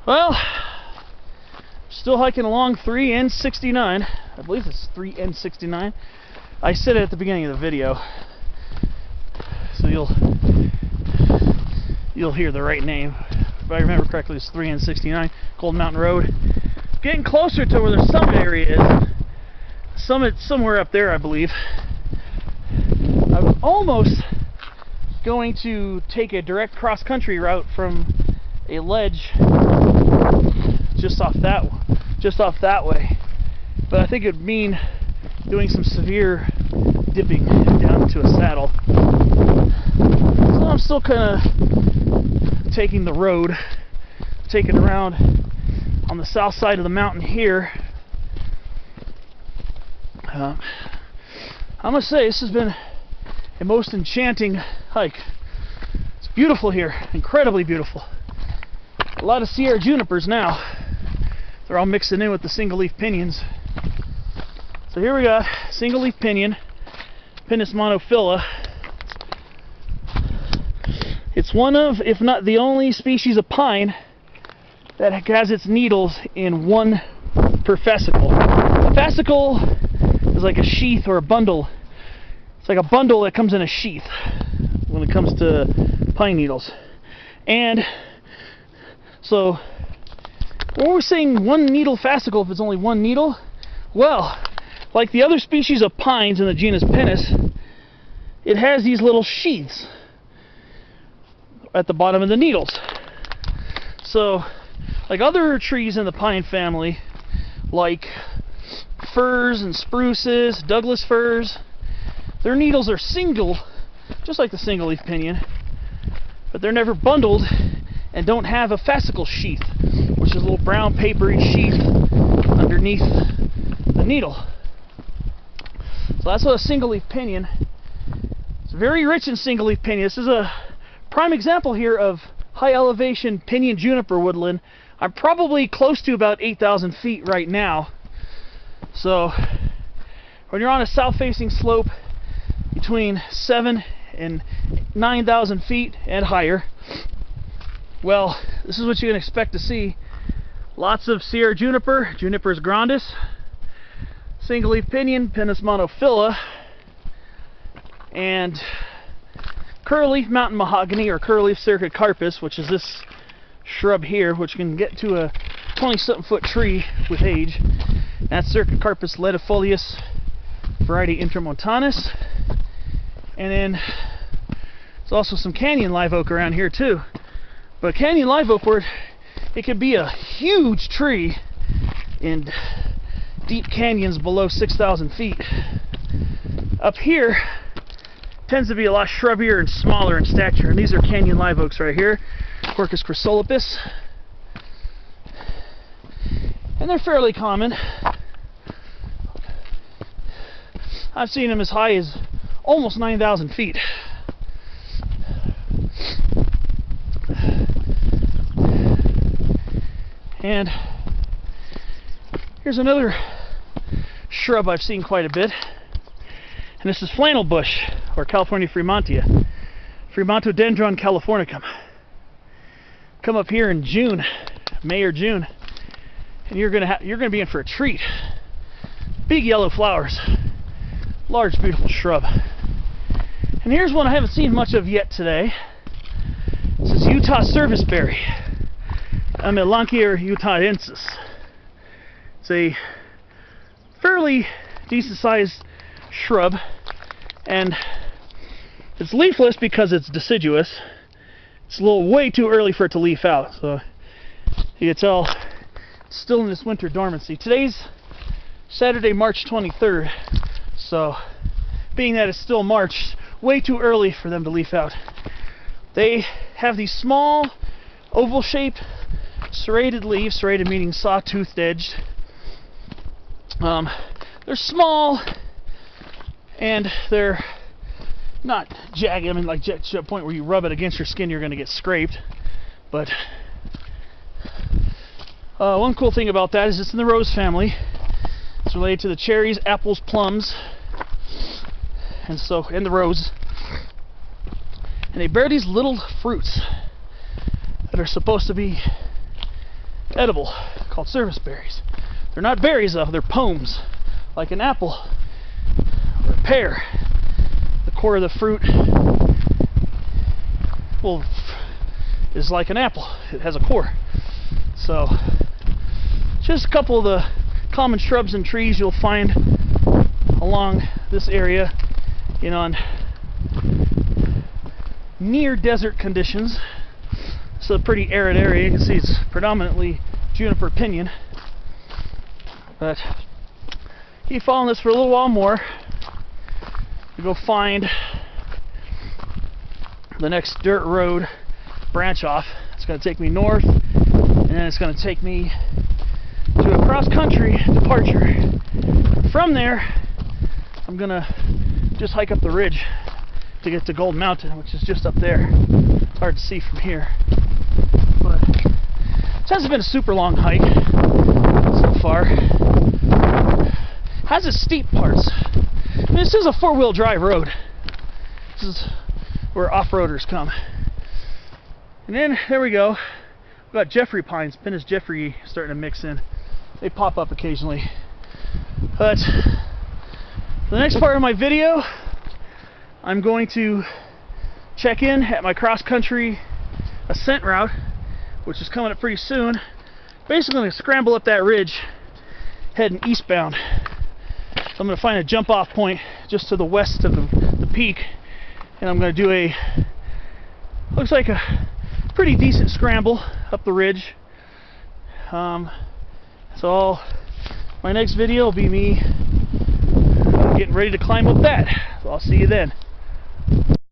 Well, still hiking along 3N69. I believe it's 3N69. I said it at the beginning of the video, so you'll hear the right name. If I remember correctly, it's 3N69, Gold Mountain Road. Getting closer to where the summit area is. Summit somewhere up there, I believe. I was almost going to take a direct cross-country route from a ledge just off that way, but I think it would mean doing some severe dipping down to a saddle. So I'm still kind of taking the road, taking around on the south side of the mountain here. I must say, this has been a most enchanting hike. It's beautiful here, incredibly beautiful. A lot of Sierra junipers now. They're all mixing in with the single leaf pinions. So here we got single leaf pinion, Pinus monophylla. It's one of, if not the only species of pine that has its needles in one per fascicle. A fascicle is like a sheath or a bundle. It's like a bundle that comes in a sheath when it comes to pine needles. And so when we're saying one needle fascicle, if it's only one needle, well, like the other species of pines in the genus Pinus, it has these little sheaths at the bottom of the needles. So, like other trees in the pine family, like firs and spruces, Douglas firs, their needles are single, just like the single leaf pinion, but they're never bundled and don't have a fascicle sheath, which is a little brown papery sheath underneath the needle. So that's what a single leaf pinion. It's very rich in single leaf pinion. This is a prime example here of high elevation pinion juniper woodland. I'm probably close to about 8,000 feet right now. So when you're on a south facing slope between 7 and 9,000 feet and higher, well, this is what you can expect to see. Lots of Sierra juniper, Juniperus grandis, single leaf pinion, Pinus monophylla, and curly-leaf mountain mahogany or curly-leaf cercocarpus, which is this shrub here, which can get to a 20-something foot tree with age. That's Cercocarpus ledifolius variety intramontanus. And then there's also some canyon live oak around here too. But canyon live oak, where it could be a huge tree in deep canyons below 6,000 feet. Up here tends to be a lot shrubbier and smaller in stature, and these are canyon live oaks right here, Quercus chrysolipus, and they're fairly common. I've seen them as high as almost 9,000 feet. And here's another shrub I've seen quite a bit, and this is flannel bush, or California Fremontia, Fremontodendron californicum. Come up here in June, May or June, and you're gonna be in for a treat. Big yellow flowers, large beautiful shrub. And here's one I haven't seen much of yet today. This is Utah serviceberry, Amelanchier utahensis. It's a fairly decent sized shrub, and it's leafless because it's deciduous. It's a little way too early for it to leaf out, so you can tell it's still in this winter dormancy. Today's Saturday, March 23rd, so being that it's still March, way too early for them to leaf out. They have these small oval shaped serrated leaves, serrated meaning saw-toothed edged. They're small and they're not jagged. I mean, like to a point where you rub it against your skin, you're going to get scraped. But one cool thing about that is it's in the rose family. It's related to the cherries, apples, plums, and the rose. And they bear these little fruits that are supposed to be edible, called service berries. They're not berries though, they're pomes, like an apple or a pear. The core of the fruit, well, is like an apple. It has a core. So, just a couple of the common shrubs and trees you'll find along this area, on near desert conditions. It's a pretty arid area. You can see it's predominantly juniper pinyon. But keep following this for a little while more to go find the next dirt road branch off. It's going to take me north, and then it's going to take me to a cross-country departure. From there, I'm going to just hike up the ridge to get to Gold Mountain, which is just up there. It's hard to see from here, but this hasn't been a super long hike so far. Has its steep parts. This is a four-wheel drive road. This is where off-roaders come. And then there we go. We've got Jeffrey pines, Pinus Jeffrey, starting to mix in. They pop up occasionally. But the next part of my video, I'm going to check in at my cross-country ascent route, which is coming up pretty soon. Basically, I'm going to scramble up that ridge, heading eastbound. So I'm going to find a jump-off point just to the west of the peak, and I'm going to do a, looks like a pretty decent scramble up the ridge. So my next video will be me getting ready to climb up that. So I'll see you then.